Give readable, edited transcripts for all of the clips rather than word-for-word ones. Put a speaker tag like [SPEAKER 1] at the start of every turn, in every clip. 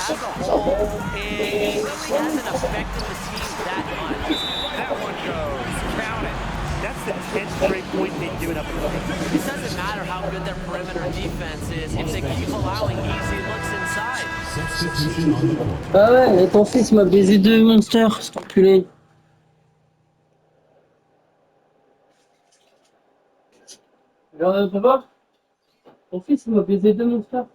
[SPEAKER 1] as a whole, it really hasn't affected the team that much.
[SPEAKER 2] That one goes. Count it. That's the 10th straight point they've given up in the paint.
[SPEAKER 1] It doesn't matter how good their perimeter defense is if they keep allowing easy looks inside.
[SPEAKER 3] Substitution on the court.
[SPEAKER 4] Ah ouais, et ton fils m'a baisé deux monsters, cet enculé. Genre, papa, ton fils il m'a baisé deux monsters.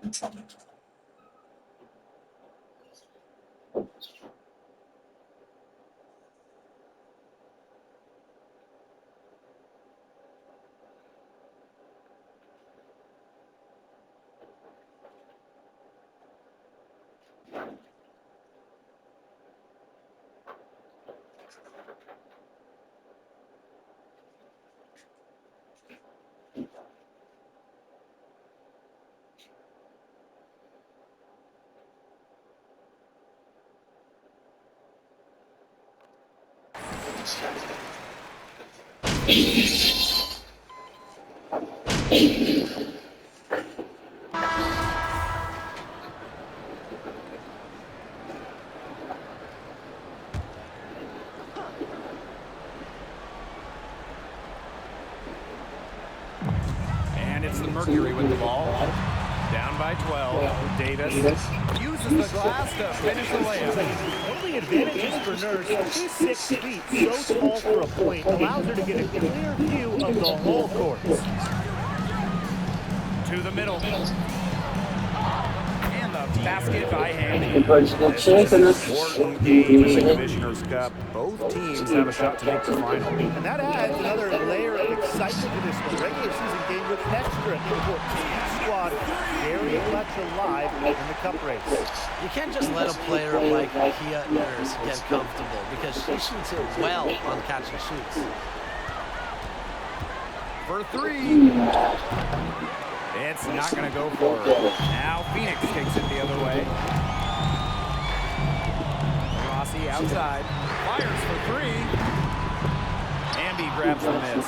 [SPEAKER 2] And it's the Mercury with the ball. Down by 12. Davis uses the glass to finish the layup.
[SPEAKER 5] One of the advantages for Nurse, she's 6 feet, so tall for a point, allows her to get a clear view of the whole court.
[SPEAKER 2] To the middle. And the basket by Hamby.
[SPEAKER 4] This is an
[SPEAKER 2] Important game in the Commissioner's Cup. Both teams have a shot to make the final.
[SPEAKER 5] And that adds another layer of excitement to this one. Regular season game with extra import. Squad very much alive in the cup race.
[SPEAKER 1] You can't just let a player like Kia Nurse get comfortable because she shoots it well on catch and shoots.
[SPEAKER 2] For three. It's not going to go for her. Now Phoenix takes it the other way. Rossi outside. Fires for three. Hamby grabs the miss.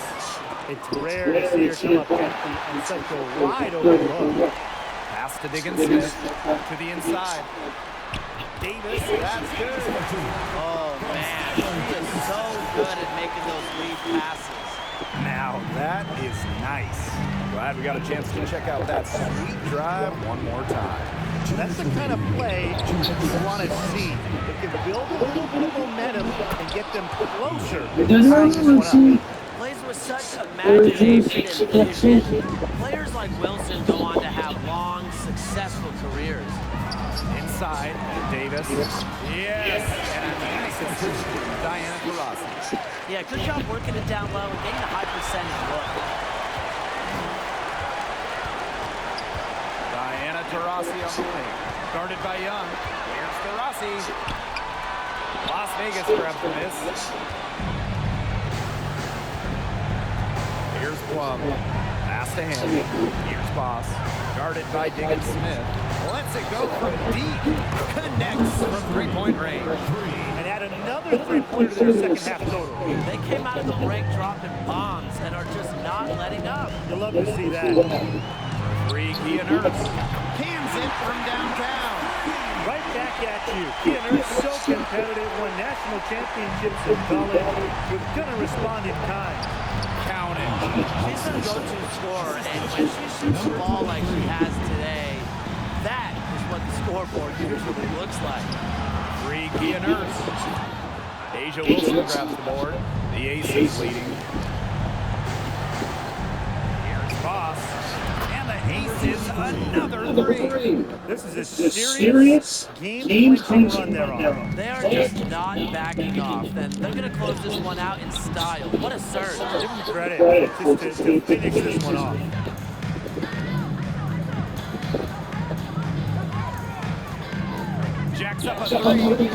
[SPEAKER 5] It's rare to see her come up empty on such a wide open look.
[SPEAKER 2] Pass to Diggins-Smith. To the inside. Davis. That's good.
[SPEAKER 1] Oh, man. She is so good at making those lead passes.
[SPEAKER 2] Now that is nice. Glad we got a chance to check out that sweet drive one more time.
[SPEAKER 5] That's the kind of play you want to see. It can build a little bit of momentum and get them closer to tying this one up.
[SPEAKER 1] Plays with such imagination and vision. Players like Wilson go on to have long, successful careers.
[SPEAKER 2] Inside, Davis. Yes! And a nice assist from Diana Taurasi.
[SPEAKER 1] Yeah, good job working it down low and getting a high percentage look.
[SPEAKER 2] Diana Taurasi on the wing. Guarded by Young. Here's Taurasi. Las Vegas grabs the miss. Here's Plum. Pass to him. Here's Boss. Guarded by Diggins-Smith. Lets it go from deep. Connects from three-point range.
[SPEAKER 5] And add another three-pointer to their second half total.
[SPEAKER 1] They came out of the break dropping bombs and are just not letting up.
[SPEAKER 5] You'll love to see that.
[SPEAKER 2] Three, Kia Nurse. Cans it from downtown.
[SPEAKER 5] Right back at you. Kia Nurse so competitive, won national championships in college, with gonna respond in kind.
[SPEAKER 2] Count it.
[SPEAKER 1] She's a go-to scorer, and when she shoots the ball like she has today, that is what the scoreboard usually looks like.
[SPEAKER 2] Three, Kia Nurse. Asia Wilson grabs the board. The Aces leading. Here's Boss. And the Aces another three.
[SPEAKER 5] This is a serious game-clinching run they're on.
[SPEAKER 1] They are just not backing off, and they're going to close this one out in style. What a surge.
[SPEAKER 5] Give them credit just to finish this one off.
[SPEAKER 2] Jacks up a three.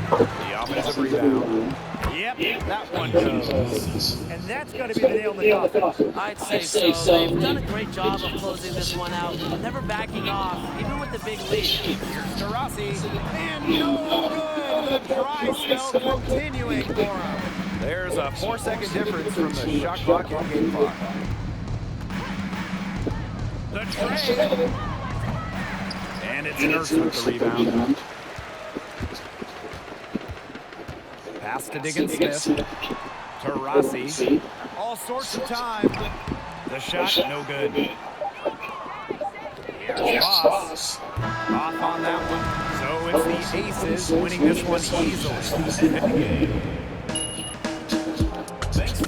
[SPEAKER 2] The offensive rebound. Yep, that one goes.
[SPEAKER 5] And that's got to be the nail in the coffin.
[SPEAKER 1] I'd say so. They've done a great job of closing this one out, never backing off, even with the big lead.
[SPEAKER 2] Here's Taurasi. And no good. The dry spell continuing for him. There's a 4-second difference from the shot clock and game clock. The trade. And it's Nurse with the rebound. Pass to Diggins-Smith. Taurasi. All sorts of time. The shot, no good. Here's Boss. Off on that one. So it's the Aces winning this one easily. Thanks.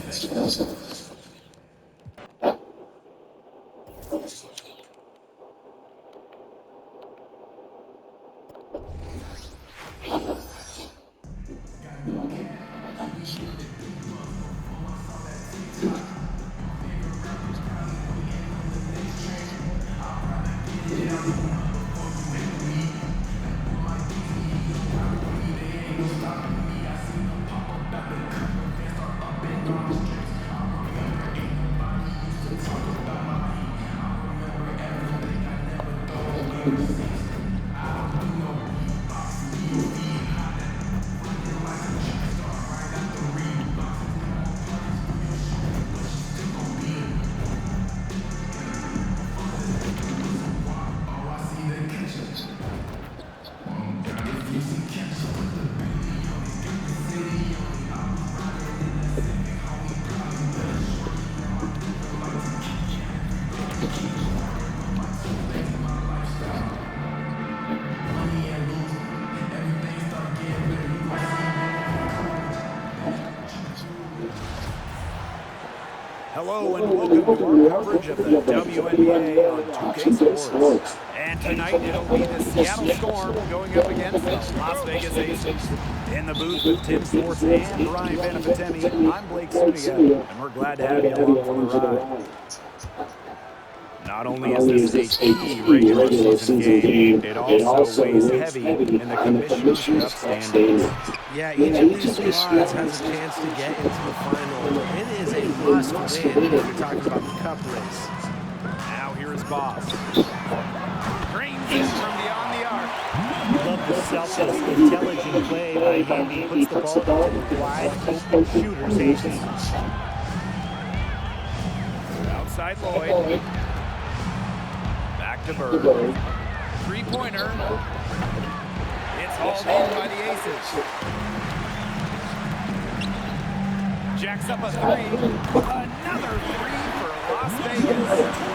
[SPEAKER 2] Hello and welcome to our coverage of the WNBA on 2K Sports. And tonight it'll be the Seattle Storm going up against the Las Vegas Aces. In the booth with Tim Swartz and Ryan Benefatemi, I'm Blake Suniga, and we're glad to have you along for the ride. Not only is this a key regular season game, it also weighs heavy in the Commissioner's Cup standings.
[SPEAKER 1] Yeah, each of these squads has a chance to get into the final. It is a must win if you're talking about the cup race.
[SPEAKER 2] Now here's Boss. Drains it from beyond the arc.
[SPEAKER 5] Love the selfless, intelligent play by him. He puts the ball into the wide open shooter's hands.
[SPEAKER 2] Outside Lloyd. Back to Bird. Three-pointer. It's hauled in by the Aces. Jacks up a three. Another three for Las Vegas.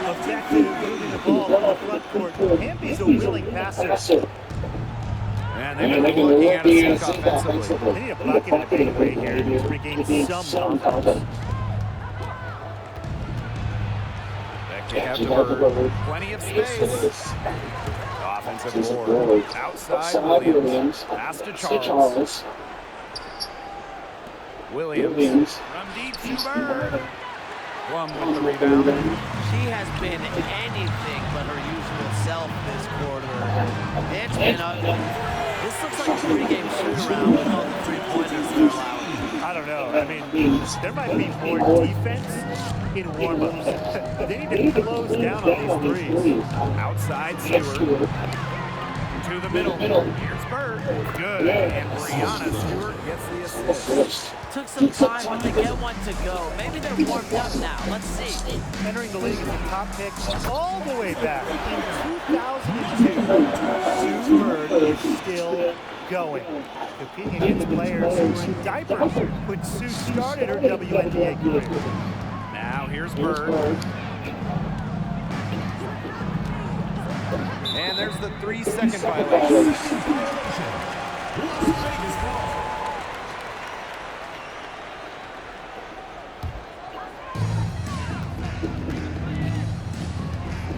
[SPEAKER 5] Effective moving the ball on the front court. Hampy's a willing passer.
[SPEAKER 2] And they've been looking at a stick offensively.
[SPEAKER 5] They need a bucket in a big way here to regain some confidence.
[SPEAKER 2] That kick out to Bird. Plenty of space. Offensive board. Outside Williams. Pass to Charles. Williams from deep to Bird. Plum with the rebound.
[SPEAKER 1] She has been anything but her usual self this quarter. It's been ugly. This looks like a pregame shoot-around with all the three-pointers they're allowing.
[SPEAKER 5] I don't know. I mean, there might be more defense in warm-ups. They need to close down on these threes.
[SPEAKER 2] Outside Stewart. To the middle. Here's Bird. Good. And Brianna Stewart gets the assist.
[SPEAKER 1] Took some time, but they get one to go. Maybe they're warmed up now. Let's see.
[SPEAKER 5] Entering the league as a top pick all the way back in 2002. Sue Bird is still going. Competing against players who were in diapers when Sue started her WNBA career.
[SPEAKER 2] Now here's Bird. And there's the 3-second violation.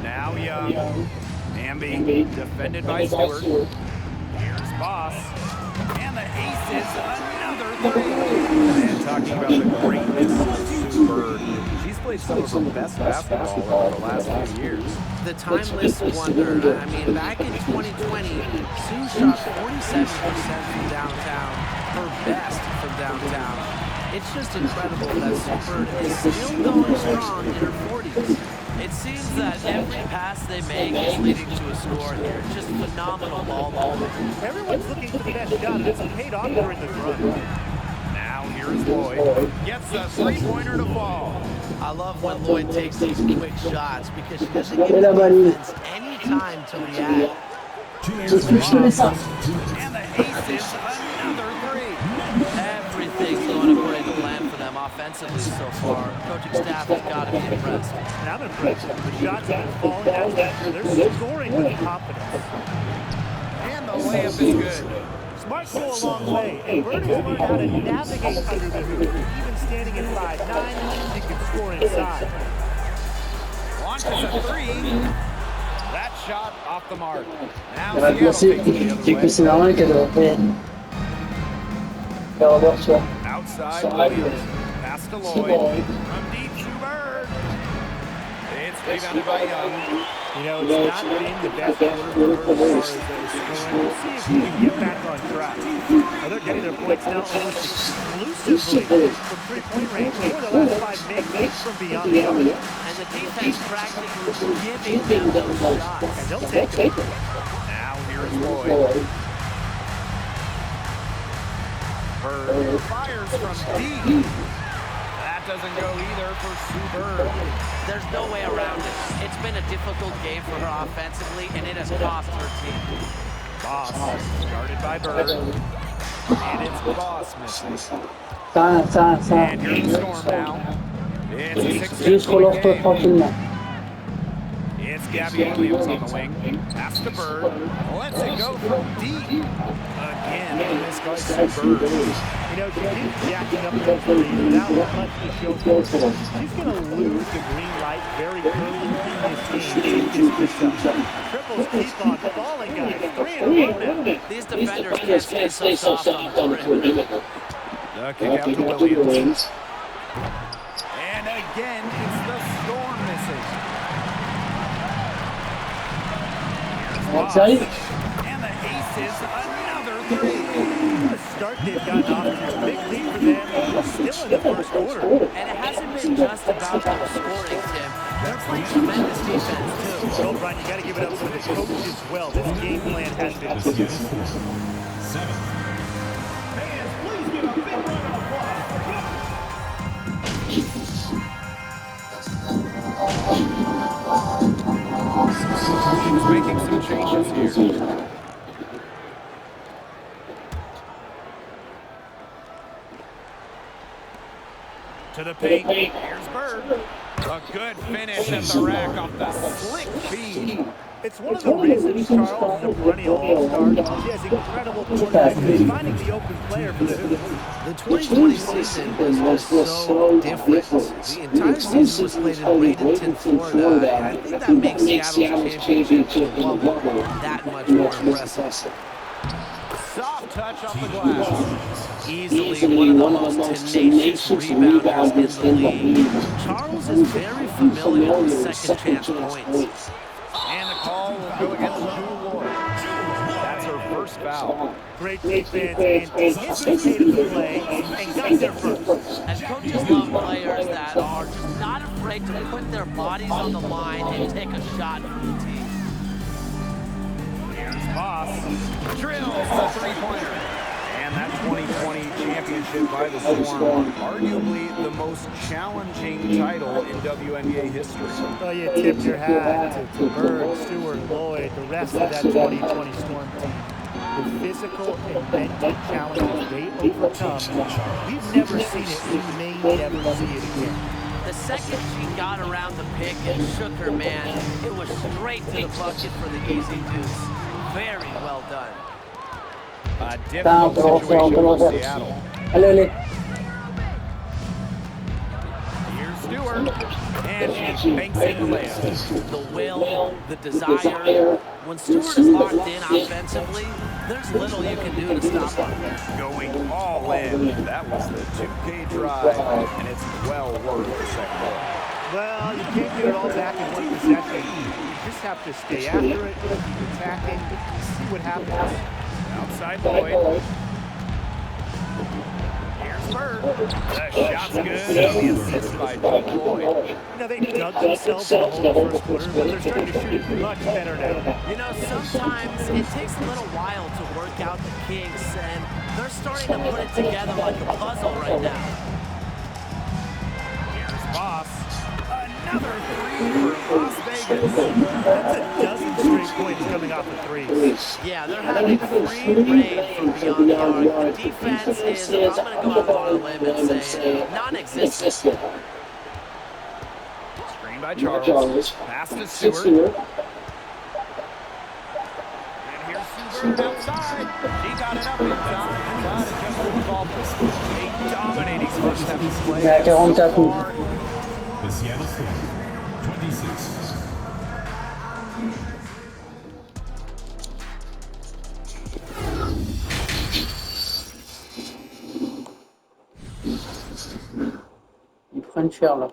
[SPEAKER 2] Now Young. Amby defended by Stewart. Here's Boss. And the Aces, another three. And talking about the greatness of Sue Bird. She's played some of her best basketball over the last few years.
[SPEAKER 1] The timeless wonder. I mean, back in 2020, Sue shot 47% from downtown, her best from downtown. It's just incredible that Sue Bird is still going strong in her 40s. It seems that every pass they make is leading to a score here. Just phenomenal ball movement.
[SPEAKER 5] Everyone's looking for the best shot, and it's paid off during the run.
[SPEAKER 2] Now here's Lloyd. Gets the three-pointer to fall.
[SPEAKER 1] I love when Lloyd takes these quick shots because she doesn't give the defense any time to react.
[SPEAKER 2] And the Aces, another three.
[SPEAKER 1] Everything's going according to plan for them offensively so far. Coaching staff has got to be impressed.
[SPEAKER 5] And I'm impressed. The shots have been falling out. They're scoring with confidence.
[SPEAKER 2] And the layup is good.
[SPEAKER 5] Smarts go a long way, and Bird has learned how to navigate under the hoop. Even standing at 5'9", she can score inside.
[SPEAKER 2] Launches a three. That shot off the mark. Now
[SPEAKER 4] Yo
[SPEAKER 2] Seattle
[SPEAKER 4] sí,
[SPEAKER 2] takes it
[SPEAKER 4] yo
[SPEAKER 2] the
[SPEAKER 4] que se
[SPEAKER 2] other way.
[SPEAKER 4] la que lo ven.
[SPEAKER 2] Outside Williams. Pass to Lloyd. From deep to Bird. It's rebounded by Young.
[SPEAKER 5] You know, it's not been the best quarter for Bird as far as scoring. We'll see if he can get back on track. They're getting their points now almost exclusively from three-point range. For the last 5 minutes from beyond the arc.
[SPEAKER 1] And the defense practically giving them those shots.
[SPEAKER 5] And they'll take them.
[SPEAKER 2] Now here is Lloyd. Bird fires from deep. That doesn't go either for Sue Bird.
[SPEAKER 1] There's no way around it. It's been a difficult game for her offensively, and it has cost her team.
[SPEAKER 2] Boss, guarded by Bird. And it's Boss missing. And here's the Storm now. It's a 6-point game. It's Gabby Williams on the wing. Pass to Bird. Lets it go from deep. Again, this guy's Sue Bird.
[SPEAKER 5] You know, she keeps jacking up the three without much to show for it. She's going to lose the green light very early in this game. Triples keep on falling, guys. 3 in a row now.
[SPEAKER 1] These defenders can't stay so soft on the perimeter.
[SPEAKER 2] The kick out to Williams. And again, it's the Storm missing.
[SPEAKER 4] Outside.
[SPEAKER 2] And the aces, another 3.
[SPEAKER 5] The start they've gotten off to a big lead for them. Still in the first quarter.
[SPEAKER 1] And it hasn't been just about the scoring, Tim. They're playing tremendous defense, too.
[SPEAKER 5] So, Brian, you got to give it up to the coach as well. This game plan has been
[SPEAKER 3] The Seattle Storm. 7.
[SPEAKER 2] He's making some changes here. To the paint. Here's Bird. A good finish at the rack off the slick feed.
[SPEAKER 5] It's one of the reasons Charles is a perennial all-star. She has incredible coordination. He's finding the open player for the hoop.
[SPEAKER 1] The 2020 season was just so different. The entire season was played in Bradenton, Florida. I think that makes Seattle's championship bubble that much more impressive.
[SPEAKER 2] Soft touch off the glass.
[SPEAKER 1] Easily one of the most tenacious rebounders in the league. Charles is very familiar with second chance points.
[SPEAKER 2] And the call will go against Jewel Lloyd. That's her first foul.
[SPEAKER 5] Great defense, anticipated the play, and got there first.
[SPEAKER 1] And coaches love players that are just not afraid to put their bodies on the line and take a shot for the team.
[SPEAKER 2] Here's Boss. Drills the three-pointer. And that 2020 championship by the Storm, arguably the most challenging title in WNBA history.
[SPEAKER 5] So you tip your hat to Bird, Stewart, Lloyd, the rest of that 2020 Storm team. The physical and mental challenges they overcome, we've never seen it. We may never see it again.
[SPEAKER 1] The second she got around the pick and shook her man, it was straight to the bucket for the easy deuce. Very well done.
[SPEAKER 2] A difficult situation for Seattle.
[SPEAKER 4] Allez.
[SPEAKER 2] Here's Stewart. And she banks in the layup.
[SPEAKER 1] The will, the desire. When Stewart is locked in offensively, there's little you can do to stop her.
[SPEAKER 2] Going all in. That was the 2K drive, and it's well worth the second goal.
[SPEAKER 5] Well, you can't get it all back in one possession. You just have to stay after it, keep attacking, see what happens.
[SPEAKER 2] Outside Lloyd. Here's Bird. The shot's good. The assist by Jewel Lloyd.
[SPEAKER 5] You know, they dug themselves in the whole first quarter, but they're starting to shoot much better now.
[SPEAKER 1] You know, sometimes it takes a little while to work out the kinks, and they're starting to put it together like a puzzle right now.
[SPEAKER 2] Here's Boss. Another 3 for Las Vegas.
[SPEAKER 5] That's a dozen straight points coming off of threes.
[SPEAKER 1] Yeah, they're having free reign from beyond the arc. The defense is, I'm going to go out on a limb and say, non-existent.
[SPEAKER 2] Screen by Charles. Pass to Stewart. And here's Sue Bird outside. She got it up in time. But it just wouldn't fall. A dominating first half display. So far.
[SPEAKER 3] The Seattle Storm. 26.
[SPEAKER 4] Ils prennent cher là.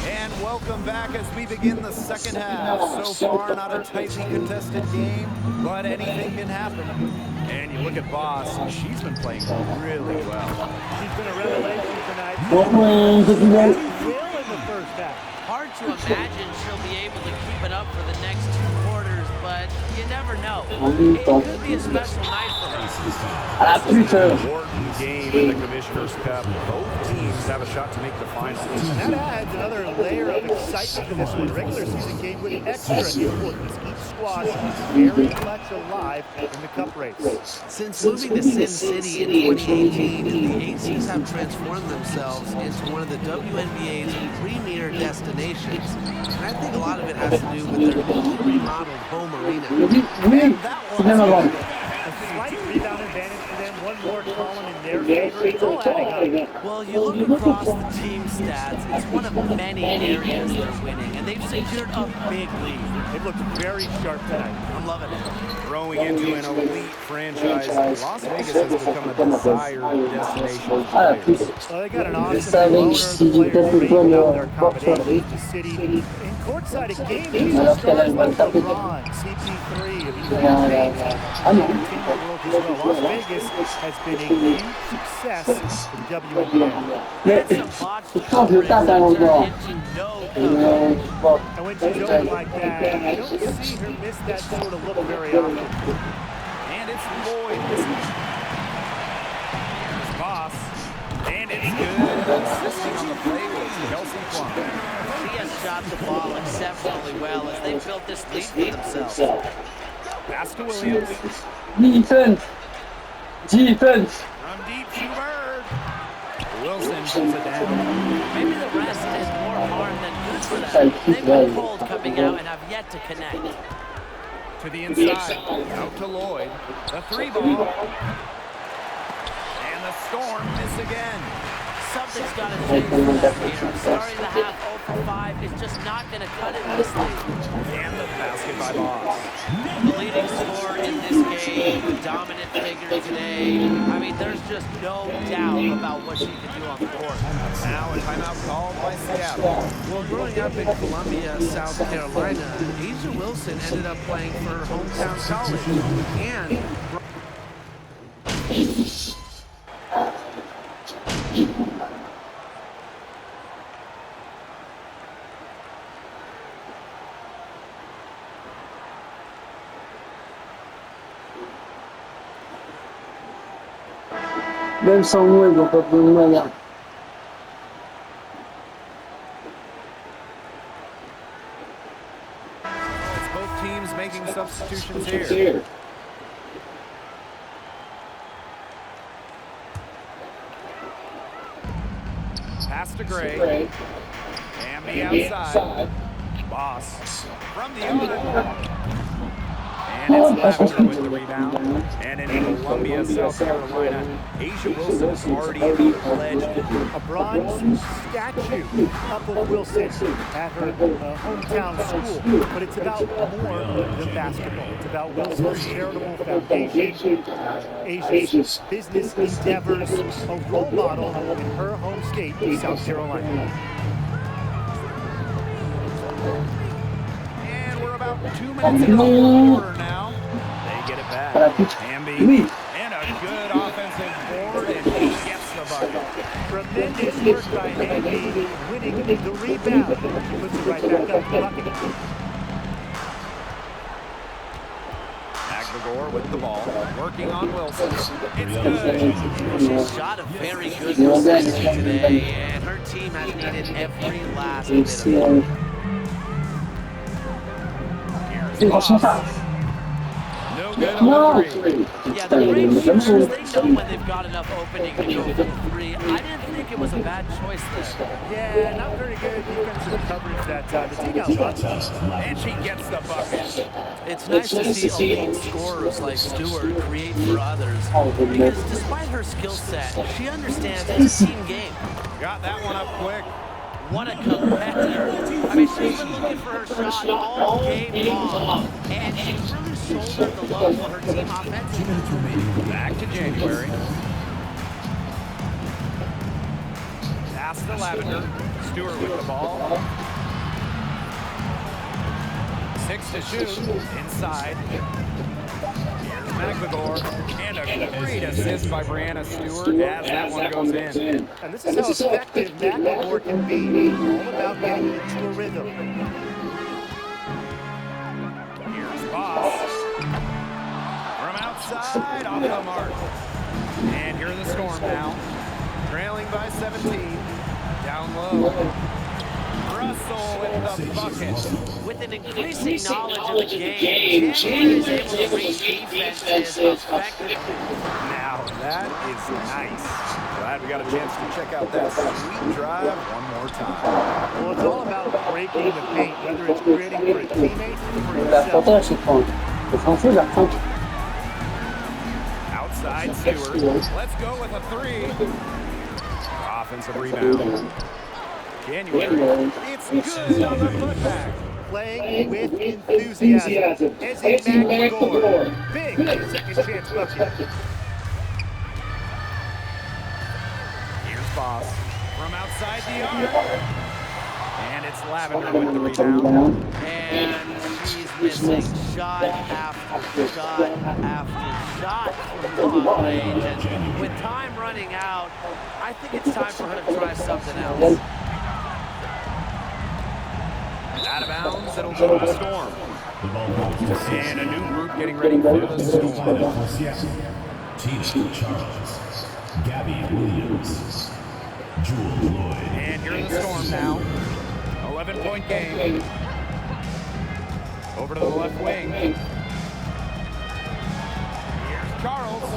[SPEAKER 2] And welcome back as we begin the second half. So far, not a tightly contested game, but anything can happen. And you look at Boss, she's been playing really well.
[SPEAKER 5] She's been a revelation tonight.
[SPEAKER 4] Bon,
[SPEAKER 5] As you will in the back.
[SPEAKER 1] Hard to imagine she'll be able to keep it up for the next 2 quarters, but you never know. It could be a special night for her.
[SPEAKER 4] Ah putain.
[SPEAKER 2] Important game in the Commissioner's Cup. Both teams have a shot to make the finals.
[SPEAKER 5] And that adds another layer of excitement to this one. Regular season game with extra importance. Each squad is very much alive in the Cup race.
[SPEAKER 1] Since moving to Sin City in 2018, the Aces have transformed themselves into one of the WNBA's premier destinations. And I think a lot of it has to do with their newly remodeled home arena.
[SPEAKER 4] Oui, c'est bien avant.
[SPEAKER 5] A slight rebound advantage for them. One more column in their favor. It's all adding up.
[SPEAKER 1] Well, you look across the team stats, it's one of many areas they're winning, and they've secured a big lead.
[SPEAKER 5] They've looked very sharp tonight.
[SPEAKER 1] I'm loving it.
[SPEAKER 2] Growing into an elite franchise, Las Vegas has become a desired destination for
[SPEAKER 4] Ah la
[SPEAKER 2] players.
[SPEAKER 4] puce.
[SPEAKER 5] Well, they got an
[SPEAKER 4] Je
[SPEAKER 5] awesome
[SPEAKER 4] savais
[SPEAKER 5] owner.
[SPEAKER 4] que si
[SPEAKER 5] The
[SPEAKER 4] j'étais
[SPEAKER 5] players
[SPEAKER 4] plus
[SPEAKER 5] rated
[SPEAKER 4] bonne
[SPEAKER 5] out their
[SPEAKER 4] pour soirée,
[SPEAKER 5] accommodations to City. In courtside at games, these
[SPEAKER 4] alors
[SPEAKER 5] are
[SPEAKER 4] qu'elle
[SPEAKER 5] stars
[SPEAKER 4] a
[SPEAKER 5] like
[SPEAKER 4] tapé
[SPEAKER 5] LeBron, CP3, of even
[SPEAKER 4] Ah non.
[SPEAKER 5] Las Vegas has been a huge success in WNBA.
[SPEAKER 4] Mais
[SPEAKER 1] Some botched
[SPEAKER 4] quand je tape à l'endroit,
[SPEAKER 1] into no cover.
[SPEAKER 4] bon,
[SPEAKER 5] And when she's open like that, I don't see her miss that sort of look very often.
[SPEAKER 2] And it's Lloyd. Here's Boss. And it's good. Assisting on the play was Kelsey Plum.
[SPEAKER 1] She has shot the ball exceptionally well as they built this lead for themselves.
[SPEAKER 2] Pass to Williams.
[SPEAKER 4] defense, defense.
[SPEAKER 2] From deep, Schubert. Wilson pulls it down.
[SPEAKER 1] Maybe the rest is more harm than good for them. They've been cold coming out and have yet to connect.
[SPEAKER 2] To the inside. Out to Lloyd. The 3 ball. And the Storm miss again.
[SPEAKER 1] Something's got to change for them here. Starting the half 0 for 5 is just not going to cut it in this league.
[SPEAKER 2] And the basket by Boss.
[SPEAKER 1] The leading scorer in this game, the dominant figure today. I mean, there's just no doubt about what she can do on the court.
[SPEAKER 2] Now a timeout called by Seattle.
[SPEAKER 1] Well, growing up in Columbia, South Carolina, A'ja Wilson ended up playing for her hometown college. And
[SPEAKER 4] Même sans moi, ils vont pas prendre de moyens.
[SPEAKER 2] It's both teams making substitutions here. Pass to Gray. And the outside. Boss. From the other. And it's Lavender with the rebound. And in Columbia, South Carolina, A'ja Wilson is already a legend.
[SPEAKER 5] A bronze statue up of Wilson at her hometown school. But it's about more than basketball. It's about Wilson's charitable foundation, Asia's business endeavors, a role model in her home state, South Carolina.
[SPEAKER 2] And we're about 2 minutes into the quarter now. They get it back. Hamby. And a good offensive board, and he gets the bucket.
[SPEAKER 5] Tremendous work by Hamby, winning the rebound. He puts it right back up the bucket.
[SPEAKER 2] Aguilar with the ball, working on Wilson. It's good.
[SPEAKER 1] she's shot a very good percentage today, and her team has needed every last bit of it.
[SPEAKER 2] Here's Boss. No good on the 3.
[SPEAKER 1] Yeah, the great shooters, they know when they've got enough opening to go for the 3. I didn't think it was a bad choice there.
[SPEAKER 5] Yeah, not very good defensive coverage that time. The team got
[SPEAKER 2] And she gets the bucket.
[SPEAKER 1] It's nice to see elite scorers like Stewart create for others, because despite her skill set, she understands it's a team game.
[SPEAKER 2] Got that one up quick.
[SPEAKER 1] What a competitor. I mean, she's been looking for her shot all game long, and she's really shouldered the load for her team offensively.
[SPEAKER 2] Back to January. Pass to Lavender. Stewart with the ball. 6 to shoot. Inside. Here's McVigor. And a great assist by Brianna Stewart as that one goes in.
[SPEAKER 5] And this is how effective McVigor can be. All about getting into a rhythm.
[SPEAKER 2] Here's Boss. From outside, off the mark. And here are the Storm now. Trailing by 17. Down low. Russell with the bucket.
[SPEAKER 1] With an increasing knowledge of the game, Chandler is able to read defenses effectively.
[SPEAKER 2] Now that is nice. Glad we got a chance to check out that sweet drive one more time.
[SPEAKER 5] Well, it's all about breaking the paint, whether it's creating for a teammate or for
[SPEAKER 4] La
[SPEAKER 5] yourself.
[SPEAKER 4] photo, c'est quand défensif, la fin.
[SPEAKER 2] Outside Stewart. Let's go with a three. Offensive rebound. January. It's good on the putback.
[SPEAKER 5] Playing with enthusiasm. Ezzy McVigor. Big second chance bucket.
[SPEAKER 2] Here's Boss from outside the arc. And it's Lavender with the rebound.
[SPEAKER 1] And she's missing shot after shot after shot from long range. And with time running out, I think it's time for her to try something else.
[SPEAKER 2] Out of bounds, it'll go to the Storm.
[SPEAKER 3] The ball goes to
[SPEAKER 2] And a new group getting ready for the Storm.
[SPEAKER 3] for Seattle. Tina Charles, Gabby Williams, Jewel Lloyd.
[SPEAKER 2] And here are the Storm now. 11-point game. Over to the left wing. Here's Charles.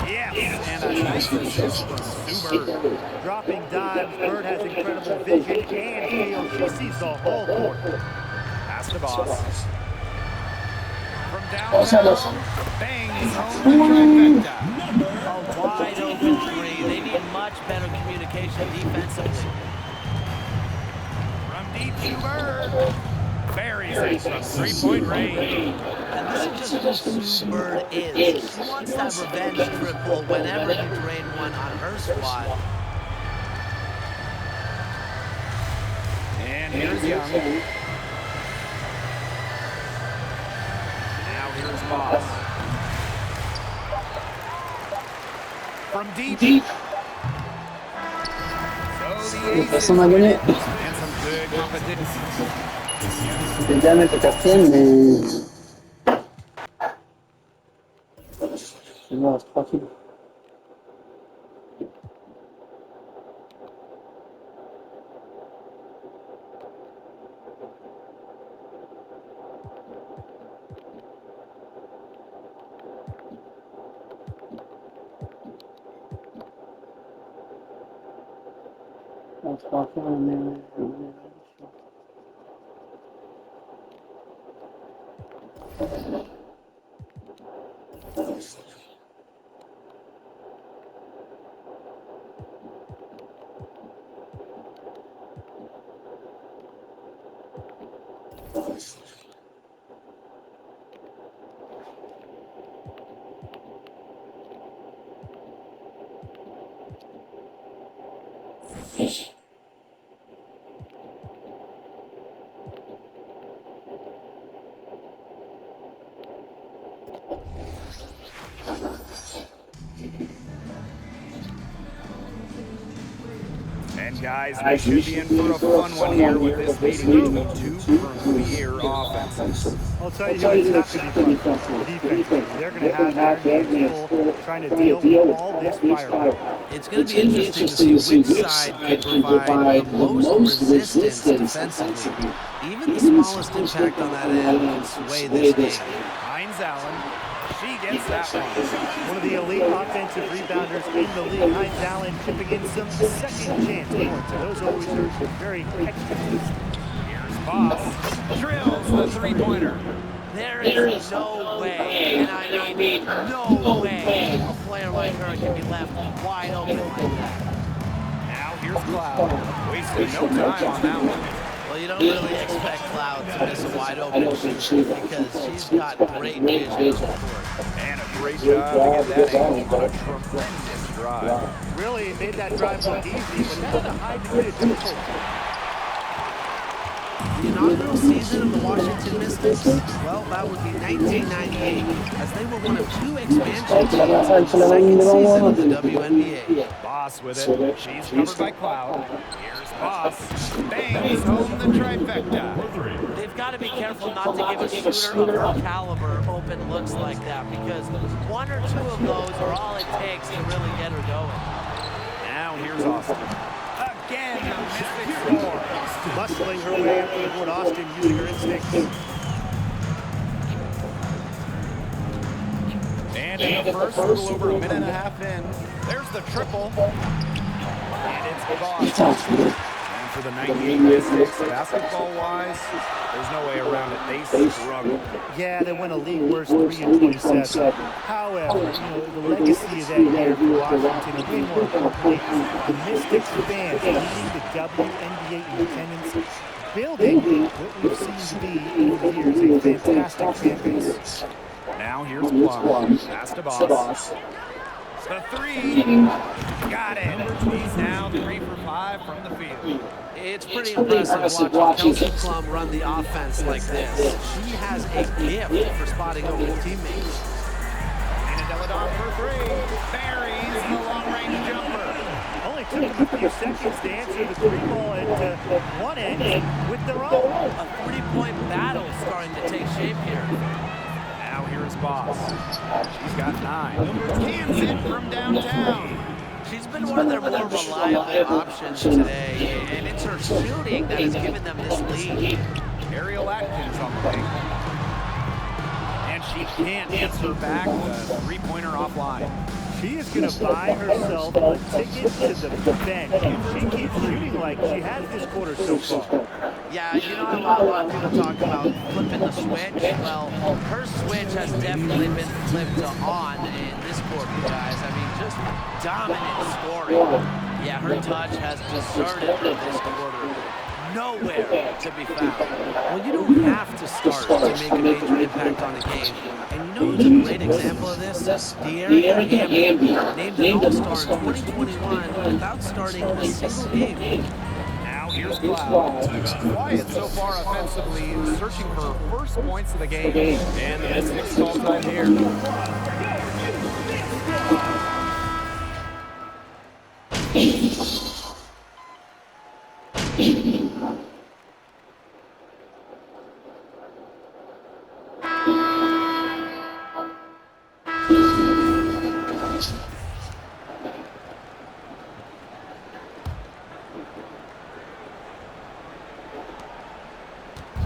[SPEAKER 2] Yes, and a nice assist from Sue Bird.
[SPEAKER 5] Dropping dimes. Bird has incredible vision and feel. She sees the whole court.
[SPEAKER 2] Pass to Boss. From downtown, bangs home the trifecta.
[SPEAKER 1] A wide open three. They need much better communication defensively.
[SPEAKER 2] From deep to Bird. Buries it from three-point range.
[SPEAKER 1] And this is just who Sue Bird is. She wants that revenge triple whenever you drain one on her squad.
[SPEAKER 2] And here's Young. Now here's Boss. From deep. So the
[SPEAKER 4] Personne n'a gagné.
[SPEAKER 2] and some good competition.
[SPEAKER 4] C'était bien avec la quatrième, mais. C'est bon, c'est tranquille. On se fera faire un
[SPEAKER 2] And guys, we should be in for a fun one here with this meeting between two premier offenses.
[SPEAKER 5] I'll tell you who it's not going to be fun. Defense. They're going to have their hands full trying to deal with all this firepower.
[SPEAKER 1] It's going to be interesting to see which side can provide the most resistance defensively. Even the smallest impact on that end can sway this game.
[SPEAKER 2] Hines Allen, she gets that one.
[SPEAKER 5] One of the elite offensive rebounders in the league, Hines Allen, chipping in some second chance points. And those always are very extra.
[SPEAKER 2] Here's Boss, drills the three-pointer.
[SPEAKER 1] There is no way, and I mean no way, a player like her can be left wide open like that.
[SPEAKER 2] Now here's Cloud, wasting no time on that one.
[SPEAKER 1] Well, you don't really expect Cloud to miss a wide open shoot because she's got great vision on the court.
[SPEAKER 2] And a great job to get that angle on a tremendous drive.
[SPEAKER 5] Really made that drive look easy, but that had a high degree of difficulty.
[SPEAKER 1] The inaugural season of the Washington Mystics? Well, that would be 1998, as they were one of 2 expansion teams in the second season of the WNBA.
[SPEAKER 2] Boss with it. She's covered by Cloud. Here's Boss. Bangs home the trifecta.
[SPEAKER 1] They've got to be careful not to give a shooter of her caliber open looks like that, because 1 or 2 of those are all it takes to really get her going.
[SPEAKER 2] Now here's Austin. Again, the Mystics score.
[SPEAKER 5] Bustling her way up to the board. Austin using her instincts.
[SPEAKER 2] And in the first, a little over a minute and a half in, there's the triple. And it's Boss. And for the 98 Mystics, basketball-wise, there's no way around it. They struggle.
[SPEAKER 5] Yeah, they went a league worst 3-27. However, the legacy of that year for Washington, and way more importantly, the Mystics fans leading the WNBA in attendance, building what we've seen to be over the years a fantastic fan base.
[SPEAKER 2] Now here's Plum. Pass to Boss. The 3. Got it. He's now 3 for 5 from the field.
[SPEAKER 1] It's pretty impressive watching Kelsey Plum run the offense like this. She has a gift for spotting open teammates.
[SPEAKER 2] And Deladon for 3. Buries the long-range jumper.
[SPEAKER 5] Only took them a few seconds to answer the 3-ball at one end with their own.
[SPEAKER 1] A 3-point battle starting to take shape here.
[SPEAKER 2] Now here's Boss. She's got 9. Cans in from downtown.
[SPEAKER 1] She's been one of their more reliable options today, and it's her shooting that has given them this lead.
[SPEAKER 2] Ariel Atkins on the wing. And she can't answer back the 3-pointer offline.
[SPEAKER 5] She is going to buy herself a ticket to the bench if she keeps shooting like she has this quarter so far.
[SPEAKER 1] Yeah, a lot of people talk about flipping the switch. Well, her switch has definitely been flipped to on in this quarter, guys. I mean, just dominant scoring. Yeah, her touch has deserted her this quarter. Nowhere to be found. Well, you don't have to start to make a major impact on a game. And you know who's a great example of this? De'Aaron Hamby, named an All-Star in 2021 without starting a single game.
[SPEAKER 2] Now here's Cloud. Quiet so far offensively, searching for her first points of the game. And the Mystics call time here.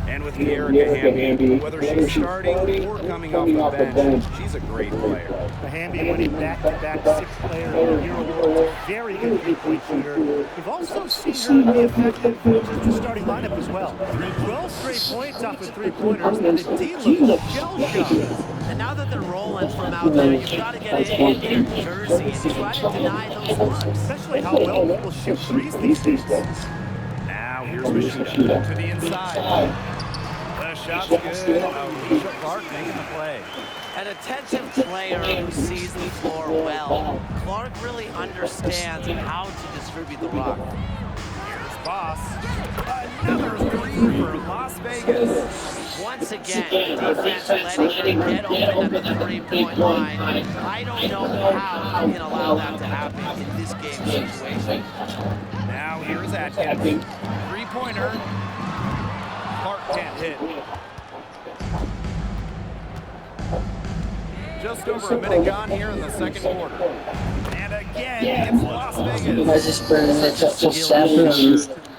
[SPEAKER 2] And with Erica Hamby, whether she's starting or coming off the bench, she's a great player.
[SPEAKER 5] Hamby winning back-to-back 6th player of the year award. Very good 3-point shooter. We've also seen her be effective in the starting lineup as well. 12 straight points off with 3-pointers, and the D looks shell-shocked.
[SPEAKER 1] And now that they're rolling from out there, you've got to get it in your jersey and try to deny those looks.
[SPEAKER 5] Especially how well people shoot threes these days.
[SPEAKER 2] Now here's Machida to the inside. The shot's good. Alicia Clark making the play.
[SPEAKER 1] An attentive player who sees the floor well. Clark really understands how to distribute the rock.
[SPEAKER 2] Here's Boss. Another 3 for Las Vegas.
[SPEAKER 1] Once again, defense letting her get open at the 3-point line. I don't know how you can allow that to happen in this game situation.
[SPEAKER 2] Now here's Atkins. 3-pointer. Clark can't hit. Just over a minute gone here in the second quarter. And again, it's Las Vegas.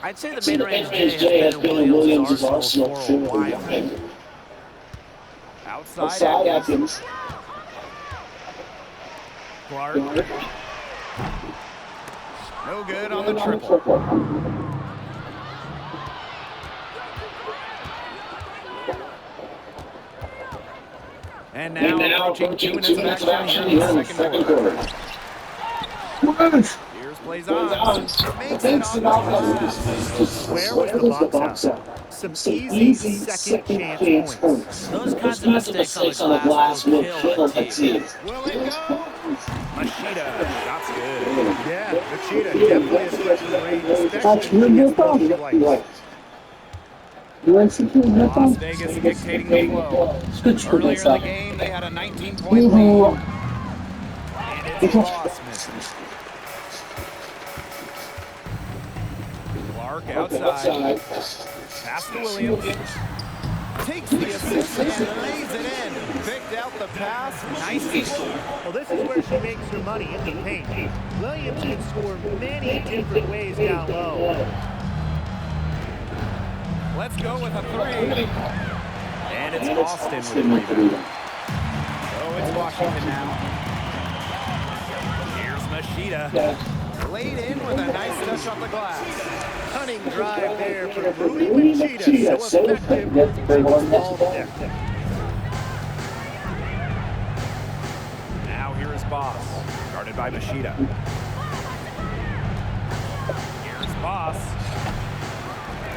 [SPEAKER 1] I'd say the mid-range J has been in Williams' arsenal for a while.
[SPEAKER 2] Outside Atkins. Clark. No good on the triple. And now approaching 2 minutes of action here in the second quarter. Here's plays on. Makes it on the glass.
[SPEAKER 5] Where was the box out? Some easy second chance points.
[SPEAKER 1] Those kinds of mistakes on the glass will kill a team.
[SPEAKER 2] Will it go? Machida. That's good.
[SPEAKER 5] Yeah, Machida definitely a threat to the range, especially against those flights.
[SPEAKER 2] Las Vegas dictating the flow.
[SPEAKER 4] Est-ce que tu connais
[SPEAKER 2] Earlier in
[SPEAKER 4] ça?
[SPEAKER 2] the game, they had a 19-point lead. And it's Boss missing. Clark outside. Pass to Williams. Takes the assist and lays it in. Picked out the pass. Nice.
[SPEAKER 5] Well, this is where she makes her money, in the paint. Williams can score many different ways down low.
[SPEAKER 2] Let's go with a three. And it's Austin with the rebound. So it's Washington now. Here's Machida. Laid in with a nice touch off the glass.
[SPEAKER 5] Cunning drive there for Rui Machida. So effective. Takes all there.
[SPEAKER 2] Now here is Boss. Guarded by Machida. Here's Boss.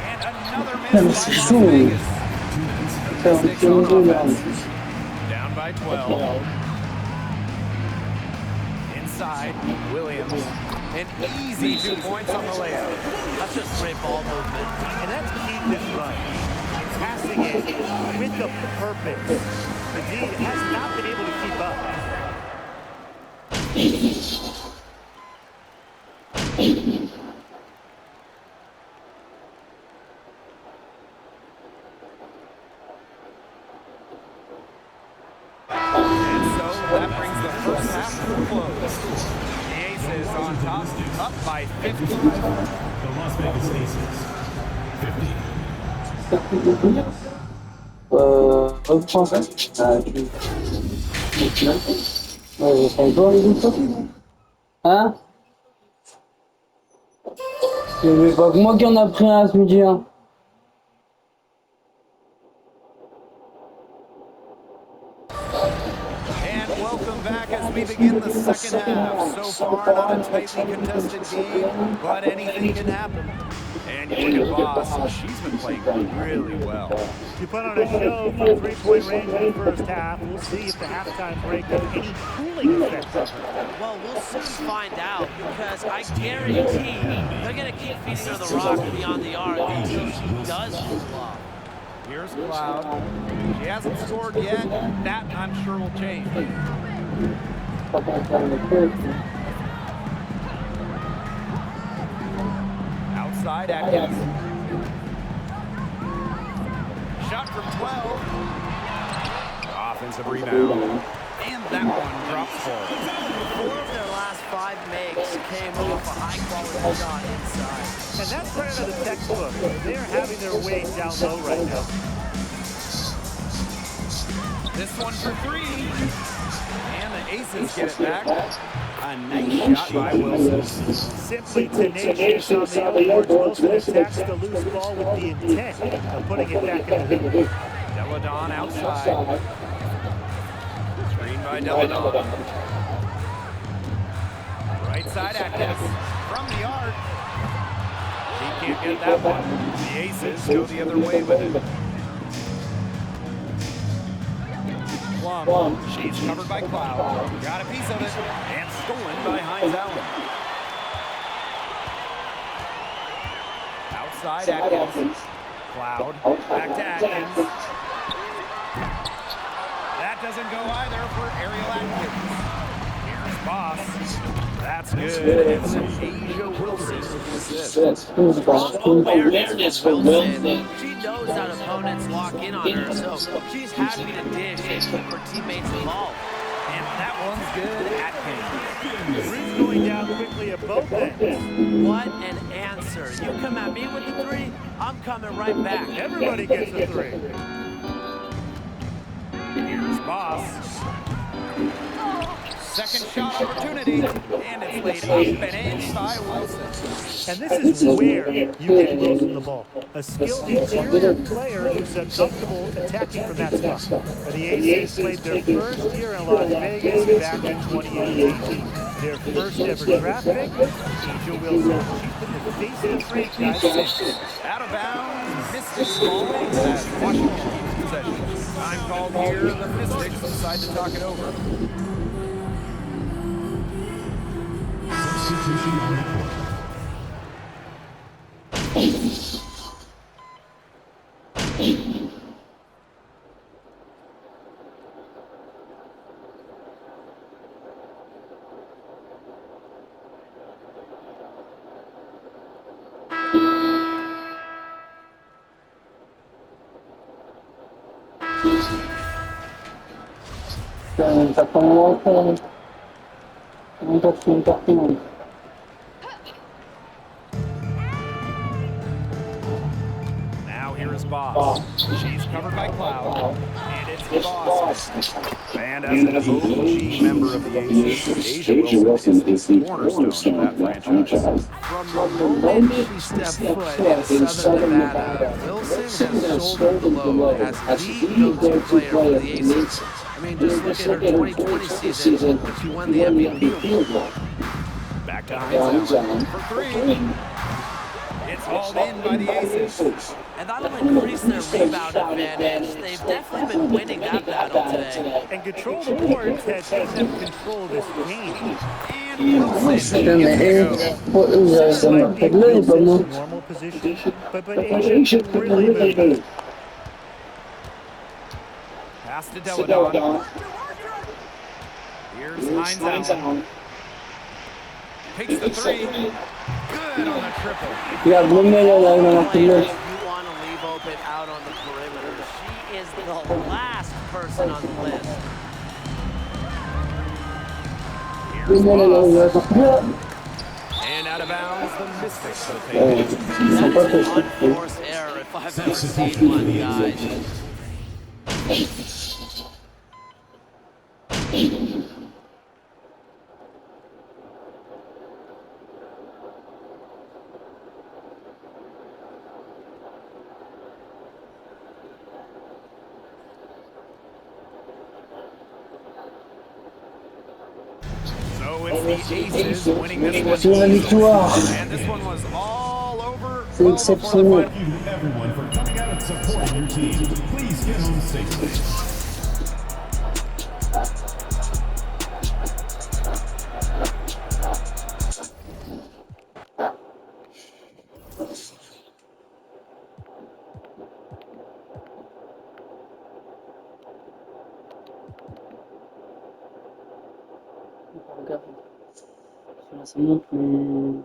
[SPEAKER 2] And another miss by Las Vegas. Mystics on offense. Down by 12. Inside, Williams. An easy 2 points on the layup.
[SPEAKER 1] That's just great ball movement.
[SPEAKER 5] And that's key to this run. Passing it with the purpose. Indeed, has not been able to keep up.
[SPEAKER 2] And so that brings the first half to a close. The Aces on top, up by 50.
[SPEAKER 3] The Las Vegas Aces, 50.
[SPEAKER 4] Reprends ça. Ça doit les autres. Hein? C'est pas que moi qui en a pris un ce midi. Hein.
[SPEAKER 2] And welcome back as we begin the second half. So far, not a tightly contested game, but anything can happen. And you look at Boss, she's been playing really well.
[SPEAKER 5] She put on a show from three-point range in the first half. We'll see if the halftime break has any cooling effect on her.
[SPEAKER 1] Well, we'll soon find out because I guarantee they're going to keep feeding her the rock beyond the arc until she does cool off.
[SPEAKER 2] Here's Cloud. She hasn't scored yet. That, I'm sure, will change. Outside Atkins. Shot from 12. Offensive rebound. And that one drops forward.
[SPEAKER 1] 4 of their last 5 makes came off a high-quality shot inside.
[SPEAKER 5] And that's right out of the textbook. They're having their way down low right now.
[SPEAKER 2] This one for 3. And the Aces get it back. A nice shot by Wilson.
[SPEAKER 5] Simply tenacious on the other boards. Wilson attacks the loose ball with the intent of putting it back in the hoop.
[SPEAKER 2] Deladon outside. Screen by Deladon. Right side Atkins. From the arc. He can't get that one. The Aces go the other way with it. Plum. She's covered by Cloud. Got a piece of it. And stolen by Hines Allen. Outside Atkins. Cloud. Back to Atkins. That doesn't go either for Ariel Atkins. Here's Boss. That's good. And some Asia Wilson with the assist.
[SPEAKER 1] Awareness from Wilson. She knows that opponents lock in on her, so she's happy to dish and keep her teammates involved.
[SPEAKER 2] And that one's good. Atkins.
[SPEAKER 5] Rue's going down quickly at both ends.
[SPEAKER 1] What an answer. You come at me with the 3, I'm coming right back.
[SPEAKER 5] Everybody gets a 3.
[SPEAKER 2] Here's Boss. Second shot opportunity, and it's laid up and in by Wilson.
[SPEAKER 5] And this is where you get Wilson the ball. A skilled interior player who's comfortable attacking from that spot. The Aces played their first year in Las Vegas back in 2018. Their first ever draft pick, Asia Wilson. She's been the face of the franchise since.
[SPEAKER 2] Out of bounds, Mystics falling as Washington keeps possession. Time called here, the Mystics decide to talk it over.
[SPEAKER 3] Substitution on the court.
[SPEAKER 4] Tá com outra. Um pouquinho.
[SPEAKER 2] Now here is Boss. She's covered by Cloud. And it's Boss. And as an OG member of the Aces, Asia Wilson is the cornerstone of that franchise.
[SPEAKER 1] From the moment she stepped foot in Southern Nevada, Wilson has shouldered the load as the go-to player for the Aces. I mean, just look at her 2020 season when she won the MVP award.
[SPEAKER 2] Back to Hines Allen for three. It's hauled in by the Aces.
[SPEAKER 1] And that'll increase their rebound advantage. They've definitely been winning that battle today.
[SPEAKER 5] And control the boards has given them control of this game.
[SPEAKER 2] And Wilson
[SPEAKER 4] Também
[SPEAKER 2] gets
[SPEAKER 4] é.
[SPEAKER 2] to go.
[SPEAKER 4] Já
[SPEAKER 5] Might be
[SPEAKER 4] peguei,
[SPEAKER 5] Wilson's
[SPEAKER 4] vamos.
[SPEAKER 5] normal position, but Asia really moved.
[SPEAKER 2] Pass to Deladon. Here's Hines Allen. Takes the three. Good on the triple.
[SPEAKER 4] Já vou melhorar na
[SPEAKER 1] Players
[SPEAKER 4] primeira.
[SPEAKER 1] you want to leave open out on the perimeter. She is the last person on the list.
[SPEAKER 2] Here's Boss.
[SPEAKER 4] Primeira.
[SPEAKER 2] And out of bounds, the Mystics will take it.
[SPEAKER 1] That is an unforced error if I've ever seen one, guys.
[SPEAKER 2] So it's the Aces winning this one.
[SPEAKER 4] C'est la victoire.
[SPEAKER 2] And this one was all over.
[SPEAKER 4] C'est
[SPEAKER 2] well before the
[SPEAKER 4] exceptionnel.
[SPEAKER 3] Thank you everyone for coming out and supporting your team. Please get home safely.
[SPEAKER 4] Regarde. Ça montre mais.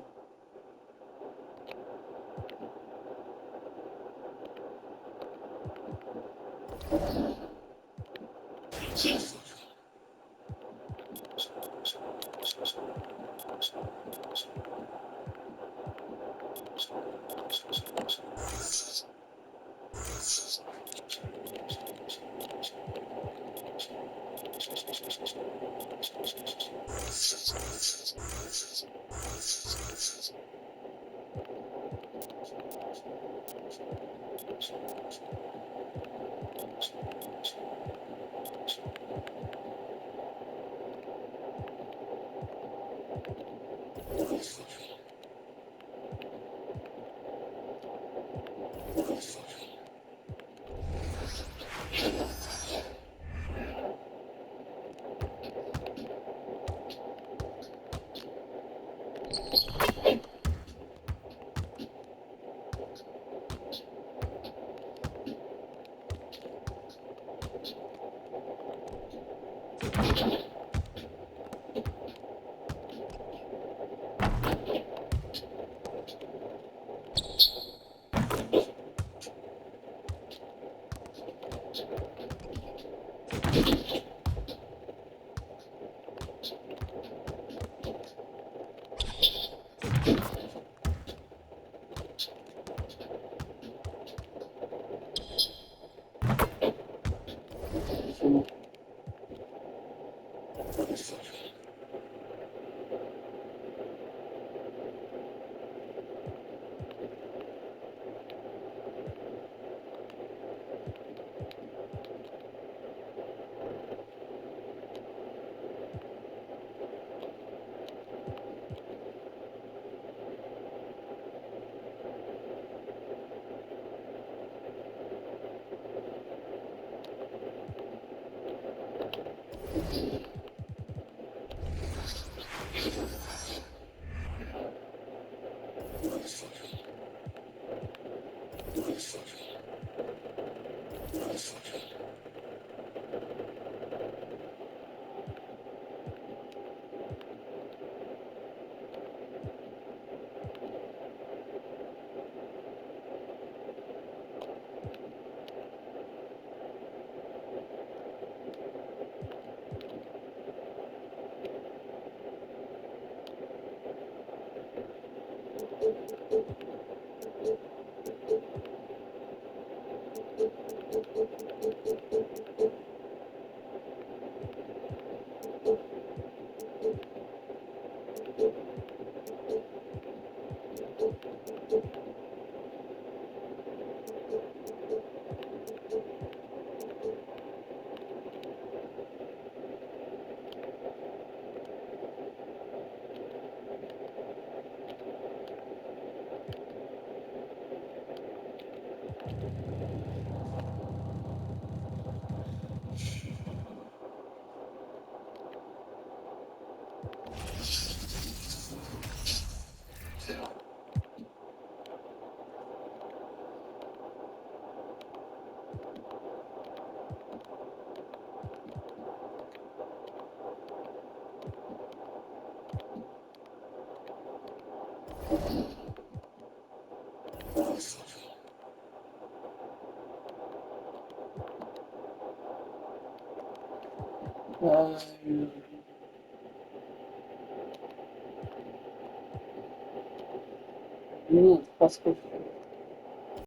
[SPEAKER 4] Non, parce que